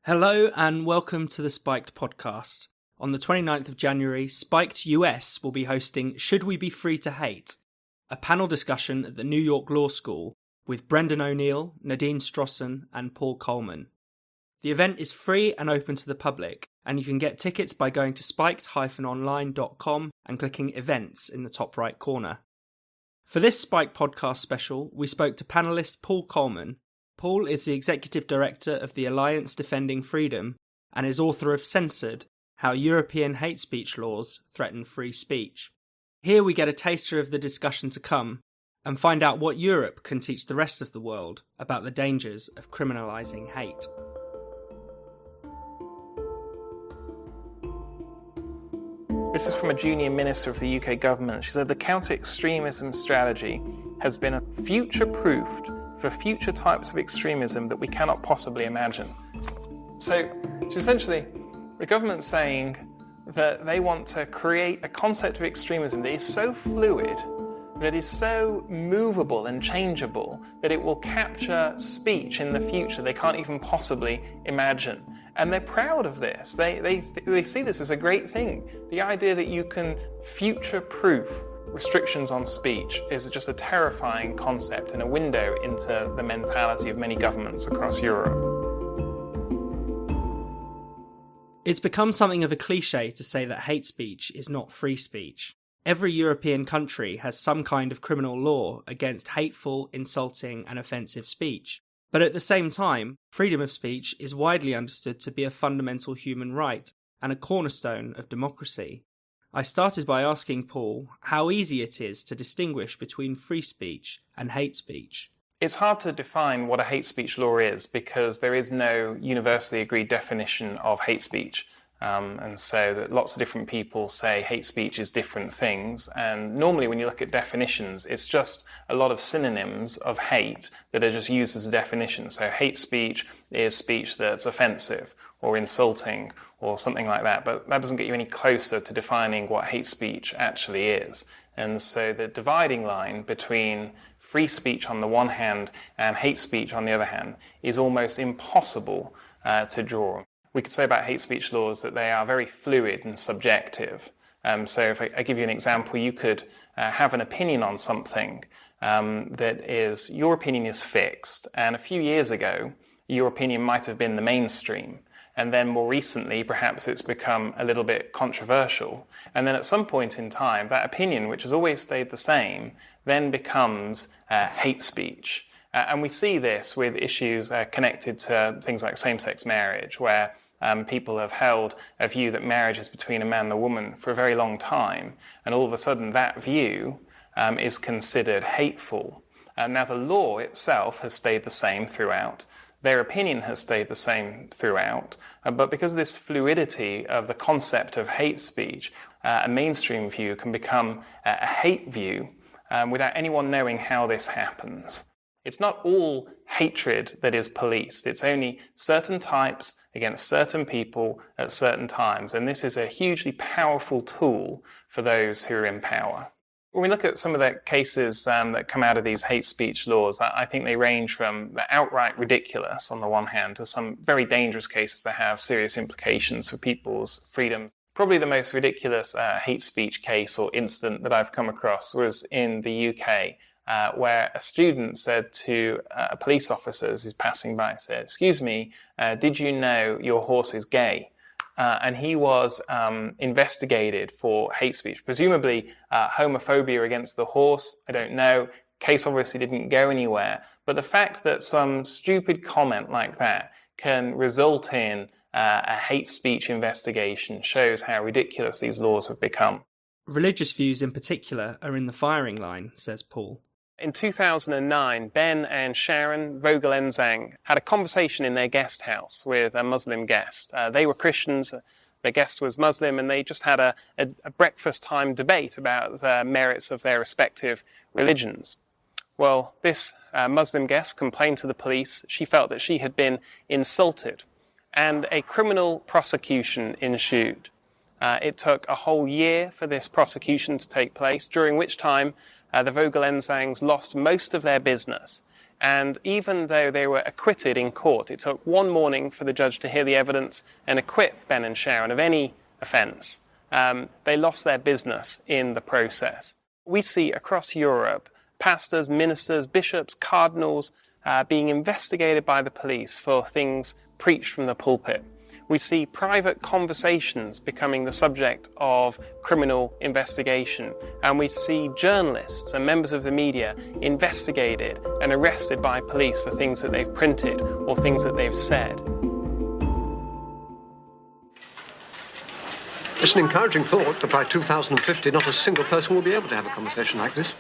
Hello and welcome to the Spiked podcast. On the 29th of January, Spiked US will be hosting Should We Be Free to Hate? A panel discussion at the New York Law School with Brendan O'Neill, Nadine Strossen and Paul Coleman. The event is free and open to the public, and you can get tickets by going to spiked-online.com and clicking Events in the top right corner. For this Spiked podcast special, we spoke to panellist Paul Coleman. Paul is the Executive Director of the Alliance Defending Freedom and is author of Censored, How European Hate Speech Laws Threaten Free Speech. Here we get a taster of the discussion to come and find out what Europe can teach the rest of the world about the dangers of criminalising hate. This is from a junior minister of the UK government. She said the counter-extremism strategy has been future-proofed for future types of extremism that we cannot possibly imagine. So, essentially, the government's saying that they want to create a concept of extremism that is so fluid, that is so movable and changeable, that it will capture speech in the future they can't even possibly imagine. And they're proud of this. They see this as a great thing. The idea that you can future-proof restrictions on speech is just a terrifying concept and a window into the mentality of many governments across Europe. It's become something of a cliche to say that hate speech is not free speech. Every European country has some kind of criminal law against hateful, insulting and offensive speech. But at the same time, freedom of speech is widely understood to be a fundamental human right and a cornerstone of democracy. I started by asking Paul how easy it is to distinguish between free speech and hate speech. It's hard to define what a hate speech law is because there is no universally agreed definition of hate speech. And so that lots of different people say hate speech is different things. And normally when you look at definitions, it's just a lot of synonyms of hate that are just used as a definition. So hate speech is speech that's offensive or insulting or something like that. But that doesn't get you any closer to defining what hate speech actually is. And so the dividing line between free speech on the one hand and hate speech on the other hand is almost impossible to draw. We could say about hate speech laws that they are very fluid and subjective. So if I give you an example, you could have an opinion on something that is, your opinion is fixed. And a few years ago, your opinion might have been the mainstream. And then more recently, perhaps it's become a little bit controversial. And then at some point in time, that opinion, which has always stayed the same, then becomes hate speech. And we see this with issues connected to things like same-sex marriage, where people have held a view that marriage is between a man and a woman for a very long time, and all of a sudden that view is considered hateful. Now the law itself has stayed the same throughout. Their opinion has stayed the same throughout, but because of this fluidity of the concept of hate speech, a mainstream view can become a hate view without anyone knowing how this happens. It's not all hatred that is policed. It's only certain types against certain people at certain times. And this is a hugely powerful tool for those who are in power. When we look at some of the cases that come out of these hate speech laws, I think they range from the outright ridiculous on the one hand to some very dangerous cases that have serious implications for people's freedoms. Probably the most ridiculous hate speech case or incident that I've come across was in the UK. Where a student said to a police officer who's passing by, said, "Excuse me, did you know your horse is gay?" And he was investigated for hate speech, presumably homophobia against the horse. I don't know. Case obviously didn't go anywhere. But the fact that some stupid comment like that can result in a hate speech investigation shows how ridiculous these laws have become. Religious views in particular are in the firing line, says Paul. In 2009, Ben and Sharon Vogelenzang had a conversation in their guest house with a Muslim guest. They were Christians, their guest was Muslim, and they just had a breakfast time debate about the merits of their respective religions. Well, this Muslim guest complained to the police. She felt that she had been insulted, and a criminal prosecution ensued. It took a whole year for this prosecution to take place, during which time the Vogelenzangs lost most of their business. And even though they were acquitted in court, it took one morning for the judge to hear the evidence and acquit Ben and Sharon of any offence. They lost their business in the process. We see across Europe pastors, ministers, bishops, cardinals being investigated by the police for things preached from the pulpit. We see private conversations becoming the subject of criminal investigation, and we see journalists and members of the media investigated and arrested by police for things that they've printed or things that they've said. It's an encouraging thought that by 2050 not a single person will be able to have a conversation like this.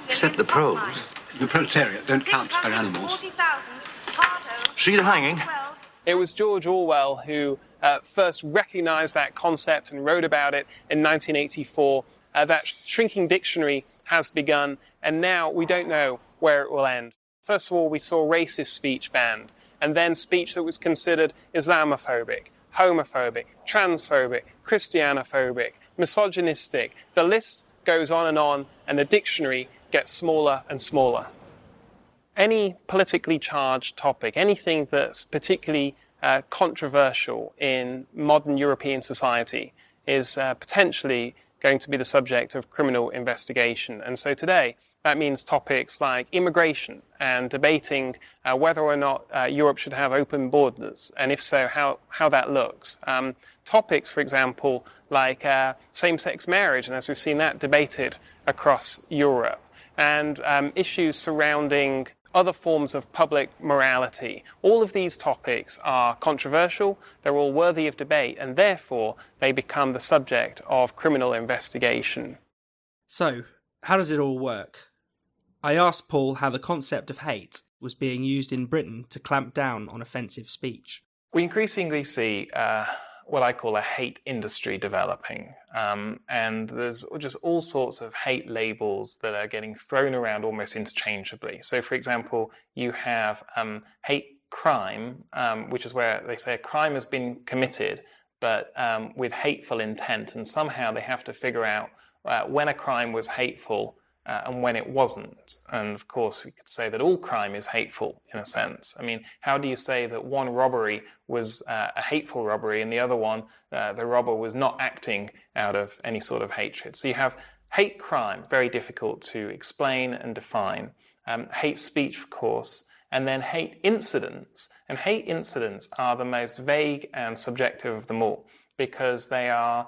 Except the proles. The proletariat don't count for animals. See the hanging? It was George Orwell who first recognised that concept and wrote about it in 1984. That shrinking dictionary has begun, and now we don't know where it will end. First of all, we saw racist speech banned, and then speech that was considered Islamophobic, homophobic, transphobic, Christianophobic, misogynistic. The list goes on, and the dictionary gets smaller and smaller. Any politically charged topic, anything that's particularly controversial in modern European society is potentially going to be the subject of criminal investigation. And so today, that means topics like immigration and debating whether or not Europe should have open borders, and if so, how that looks. Topics, for example, like same-sex marriage, and as we've seen that debated across Europe, and issues surrounding other forms of public morality. All of these topics are controversial, they're all worthy of debate, and therefore they become the subject of criminal investigation. So, how does it all work? I asked Paul how the concept of hate was being used in Britain to clamp down on offensive speech. We increasingly see what I call a hate industry developing. And there's just all sorts of hate labels that are getting thrown around almost interchangeably. So, for example, you have hate crime, which is where they say a crime has been committed, but with hateful intent. And somehow they have to figure out when a crime was hateful and when it wasn't. And of course, we could say that all crime is hateful in a sense. I mean, how do you say that one robbery was a hateful robbery and the other one, the robber was not acting out of any sort of hatred? So you have hate crime, very difficult to explain and define. Hate speech, of course, and then hate incidents. And hate incidents are the most vague and subjective of them all because they are...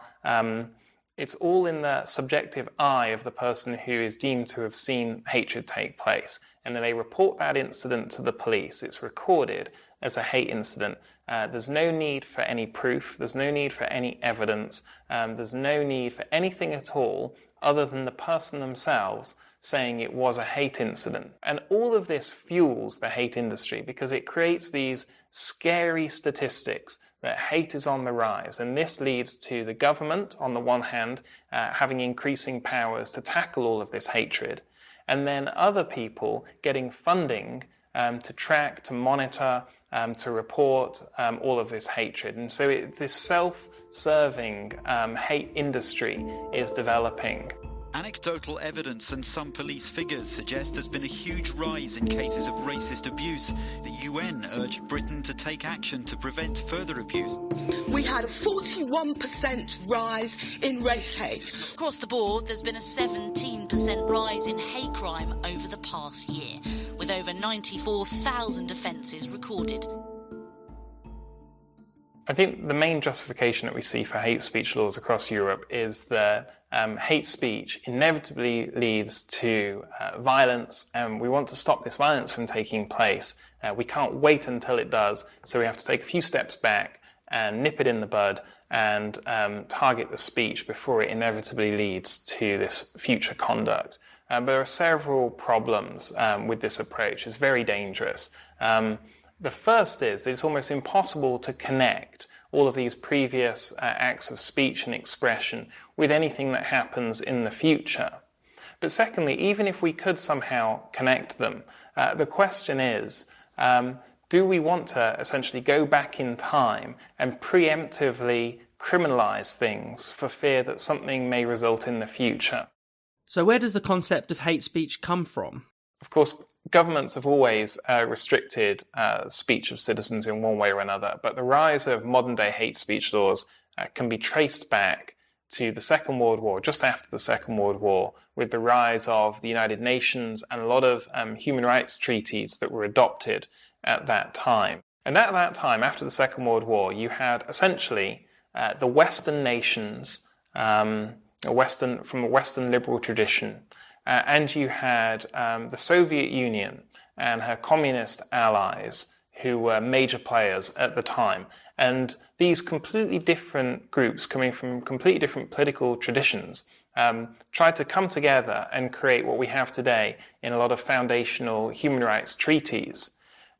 it's all in the subjective eye of the person who is deemed to have seen hatred take place. And then they report that incident to the police. It's recorded as a hate incident. There's no need for any proof. There's no need for any evidence. There's no need for anything at all other than the person themselves saying it was a hate incident. And all of this fuels the hate industry because it creates these scary statistics that hate is on the rise. And this leads to the government, on the one hand, having increasing powers to tackle all of this hatred, and then other people getting funding to track, to monitor, to report all of this hatred. And so this self-serving hate industry is developing. Anecdotal evidence and some police figures suggest there's been a huge rise in cases of racist abuse. The UN urged Britain to take action to prevent further abuse. We had a 41% rise in race hate. Across the board, there's been a 17% rise in hate crime over the past year, with over 94,000 offences recorded. I think the main justification that we see for hate speech laws across Europe is that hate speech inevitably leads to violence, and we want to stop this violence from taking place. We can't wait until it does, so we have to take a few steps back and nip it in the bud and target the speech before it inevitably leads to this future conduct. But there are several problems with this approach. It's very dangerous. The first is that it's almost impossible to connect all of these previous acts of speech and expression with anything that happens in the future. But secondly, even if we could somehow connect them, the question is, do we want to essentially go back in time and preemptively criminalize things for fear that something may result in the future? So where does the concept of hate speech come from? Of course, governments have always restricted speech of citizens in one way or another, but the rise of modern-day hate speech laws can be traced back to the Second World War, just after the Second World War, with the rise of the United Nations and a lot of human rights treaties that were adopted at that time. And at that time, after the Second World War, you had essentially the Western nations, from a Western liberal tradition, and you had the Soviet Union and her communist allies, who were major players at the time. And these completely different groups, coming from completely different political traditions, tried to come together and create what we have today in a lot of foundational human rights treaties.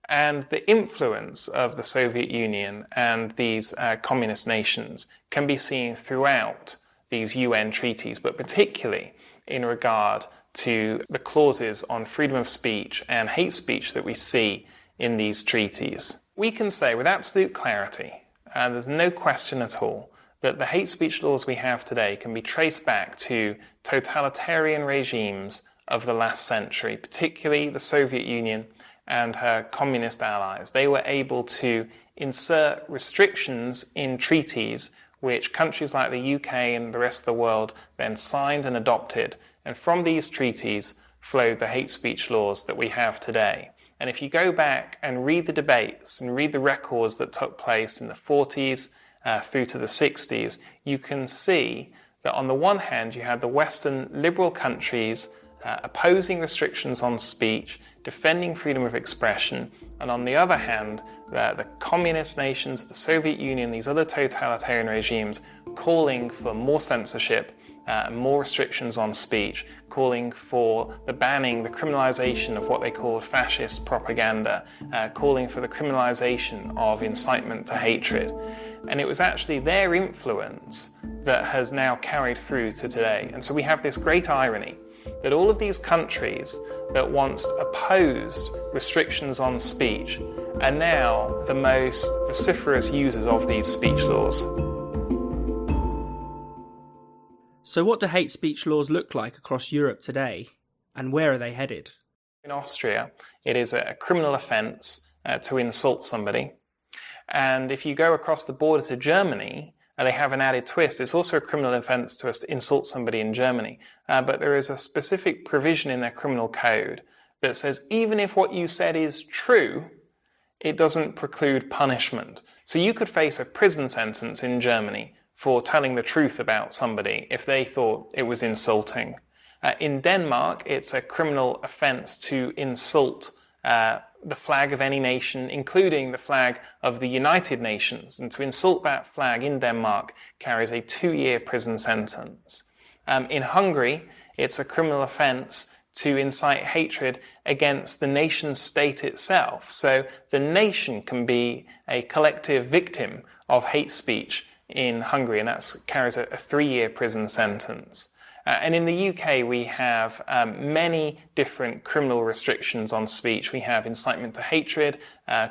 And the influence of the Soviet Union and these communist nations can be seen throughout these UN treaties, but particularly in regard to the clauses on freedom of speech and hate speech that we see in these treaties. We can say with absolute clarity, and there's no question at all, that the hate speech laws we have today can be traced back to totalitarian regimes of the last century, particularly the Soviet Union and her communist allies. They were able to insert restrictions in treaties which countries like the UK and the rest of the world then signed and adopted. And from these treaties flowed the hate speech laws that we have today. And if you go back and read the debates and read the records that took place in the 40s through to the 60s, you can see that on the one hand you had the Western liberal countries opposing restrictions on speech, defending freedom of expression, and on the other hand, the communist nations, the Soviet Union, these other totalitarian regimes calling for more censorship, more restrictions on speech, calling for the banning, the criminalization of what they call fascist propaganda, calling for the criminalization of incitement to hatred. And it was actually their influence that has now carried through to today. And so we have this great irony that all of these countries that once opposed restrictions on speech are now the most vociferous users of these speech laws. So what do hate speech laws look like across Europe today, and where are they headed? In Austria, it is a criminal offence to insult somebody. And if you go across the border to Germany, they have an added twist. It's also a criminal offence to insult somebody in Germany. But there is a specific provision in their criminal code that says even if what you said is true, it doesn't preclude punishment. So you could face a prison sentence in Germany for telling the truth about somebody if they thought it was insulting. In Denmark, it's a criminal offence to insult the flag of any nation, including the flag of the United Nations. And to insult that flag in Denmark carries a 2-year prison sentence. In Hungary, it's a criminal offence to incite hatred against the nation state itself. So the nation can be a collective victim of hate speech in Hungary, and that carries a 3-year prison sentence. And in the UK, we have many different criminal restrictions on speech. We have incitement to hatred,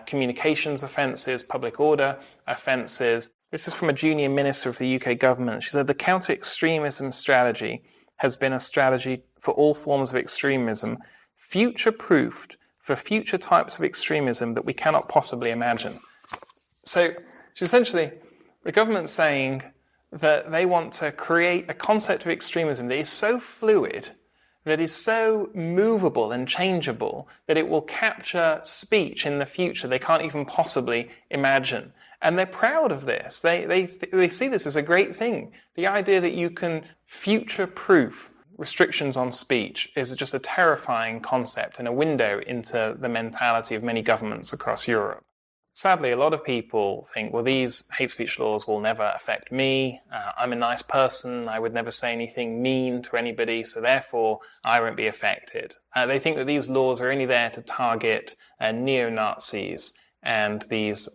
communications offences, public order offences. This is from a junior minister of the UK government. She said, "The counter-extremism strategy has been a strategy for all forms of extremism, future-proofed for future types of extremism that we cannot possibly imagine." So essentially, the government's saying that they want to create a concept of extremism that is so fluid, that is so movable and changeable, that it will capture speech in the future they can't even possibly imagine. And they're proud of this. They see this as a great thing. The idea that you can future-proof restrictions on speech is just a terrifying concept and a window into the mentality of many governments across Europe. Sadly, a lot of people think, well, these hate speech laws will never affect me. I'm a nice person. I would never say anything mean to anybody, so therefore I won't be affected. They think that these laws are only there to target neo-Nazis and these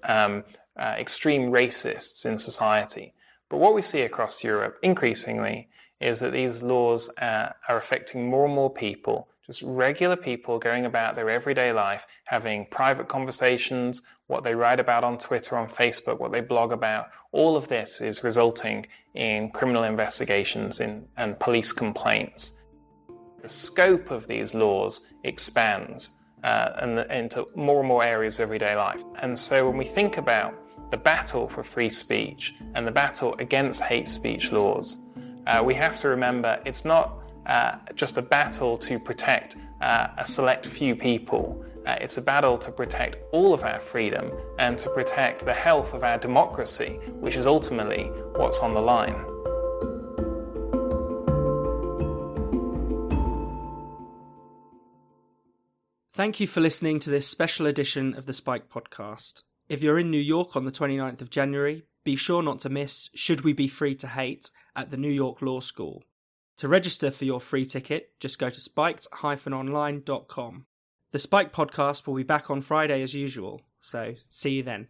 extreme racists in society. But what we see across Europe increasingly is that these laws are affecting more and more people, just regular people going about their everyday life, having private conversations, what they write about on Twitter, on Facebook, what they blog about. All of this is resulting in criminal investigations and police complaints. The scope of these laws expands into more and more areas of everyday life. And so when we think about the battle for free speech and the battle against hate speech laws, we have to remember it's not just a battle to protect a select few people. It's a battle to protect all of our freedom and to protect the health of our democracy, which is ultimately what's on the line. Thank you for listening to this special edition of the Spike podcast. If you're in New York on the 29th of January, be sure not to miss Should We Be Free to Hate at the New York Law School. To register for your free ticket, just go to spiked-online.com. The Spike podcast will be back on Friday as usual, so see you then.